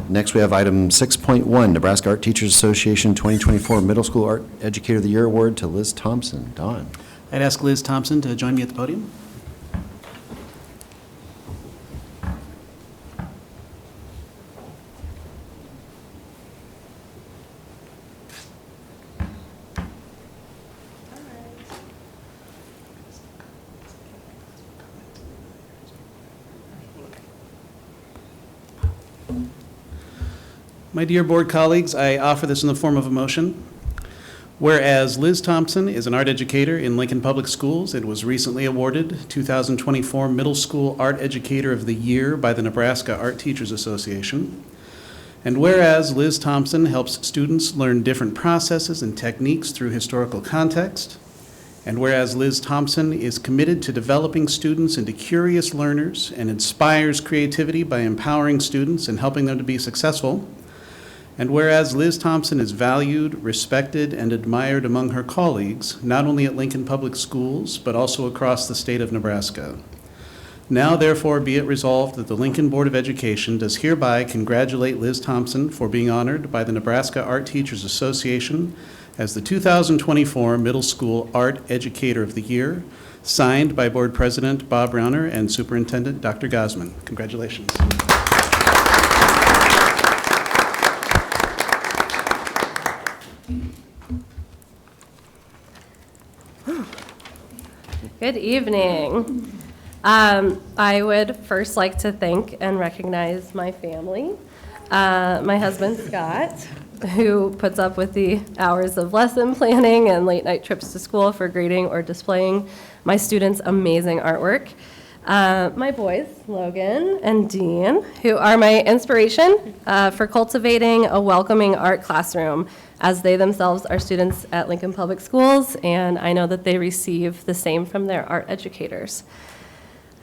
Next, we have item 6.1, Nebraska Art Teachers Association 2024 Middle School Art Educator of the Year Award to Liz Thomsen. Don. I'd ask Liz Thomsen to join me at the podium. My dear board colleagues, I offer this in the form of a motion. Whereas Liz Thomsen is an art educator in Lincoln Public Schools and was recently awarded 2024 Middle School Art Educator of the Year by the Nebraska Art Teachers Association. And whereas Liz Thomsen helps students learn different processes and techniques through historical context. And whereas Liz Thomsen is committed to developing students into curious learners and inspires creativity by empowering students and helping them to be successful. And whereas Liz Thomsen is valued, respected, and admired among her colleagues, not only at Lincoln Public Schools, but also across the state of Nebraska. Now, therefore, be it resolved that the Lincoln Board of Education does hereby congratulate Liz Thomsen for being honored by the Nebraska Art Teachers Association as the 2024 Middle School Art Educator of the Year, signed by Board President Bob Rauner and Superintendent Dr. Gosman. Congratulations. Good evening. I would first like to thank and recognize my family. My husband, Scott, who puts up with the hours of lesson planning and late night trips to school for grading or displaying my students' amazing artwork. My boys, Logan and Dean, who are my inspiration for cultivating a welcoming art classroom, as they themselves are students at Lincoln Public Schools, and I know that they receive the same from their art educators.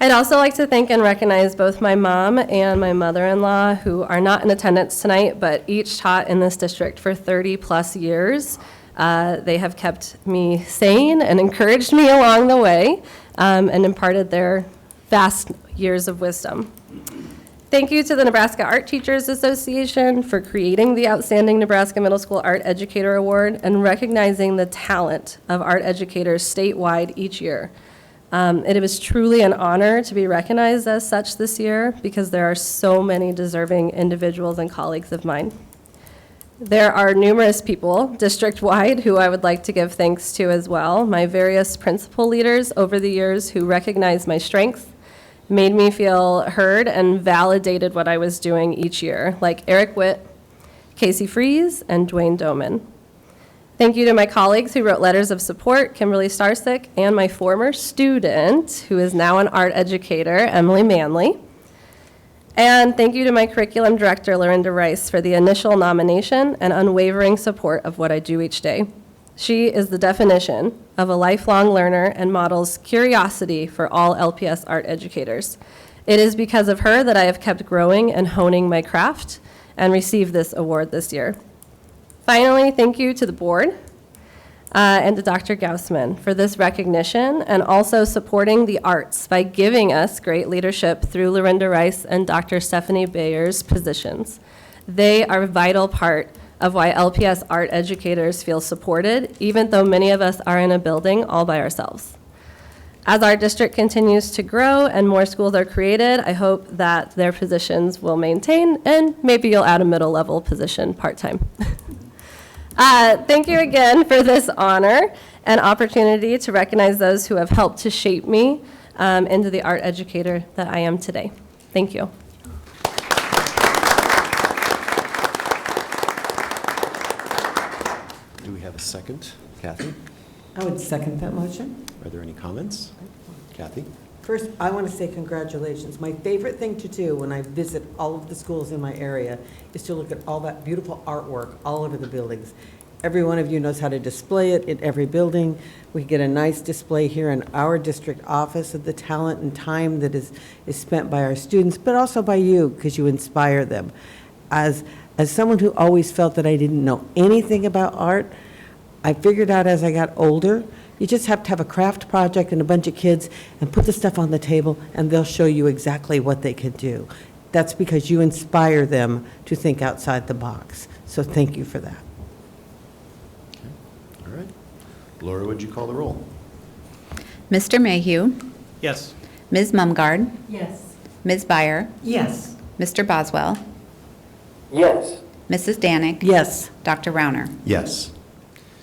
I'd also like to thank and recognize both my mom and my mother-in-law, who are not in attendance tonight, but each taught in this district for 30 plus years. They have kept me sane and encouraged me along the way, and imparted their vast years of wisdom. Thank you to the Nebraska Art Teachers Association for creating the Outstanding Nebraska Middle School Art Educator Award and recognizing the talent of art educators statewide each year. It was truly an honor to be recognized as such this year because there are so many deserving individuals and colleagues of mine. There are numerous people district-wide who I would like to give thanks to as well. My various principal leaders over the years who recognized my strengths, made me feel heard, and validated what I was doing each year, like Eric Witt, Casey Fries, and Dwayne Doman. Thank you to my colleagues who wrote letters of support, Kimberly Starsick, and my former student, who is now an art educator, Emily Manley. And thank you to my curriculum director, Lorinda Rice, for the initial nomination and unwavering support of what I do each day. She is the definition of a lifelong learner and models curiosity for all LPS art educators. It is because of her that I have kept growing and honing my craft and received this award this year. Finally, thank you to the board and to Dr. Gaussman for this recognition and also supporting the arts by giving us great leadership through Lorinda Rice and Dr. Stephanie Bayer's positions. They are a vital part of why LPS art educators feel supported, even though many of us are in a building all by ourselves. As our district continues to grow and more schools are created, I hope that their positions will maintain, and maybe you'll add a middle level position part-time. Thank you again for this honor and opportunity to recognize those who have helped to shape me into the art educator that I am today. Thank you. Do we have a second? Kathy? I would second that motion. Are there any comments? Kathy? First, I want to say congratulations. My favorite thing to do when I visit all of the schools in my area is to look at all that beautiful artwork all over the buildings. Every one of you knows how to display it in every building. We get a nice display here in our district office of the talent and time that is spent by our students, but also by you, because you inspire them. As someone who always felt that I didn't know anything about art, I figured out as I got older, you just have to have a craft project and a bunch of kids and put the stuff on the table and they'll show you exactly what they can do. That's because you inspire them to think outside the box. So thank you for that. All right. Laura, would you call the roll? Mr. Mayhew, Yes. Ms. Mumgard, Yes. Ms. Byer, Yes. Mr. Boswell, Yes. Mrs. Danick, Yes. Dr. Rauner. Yes.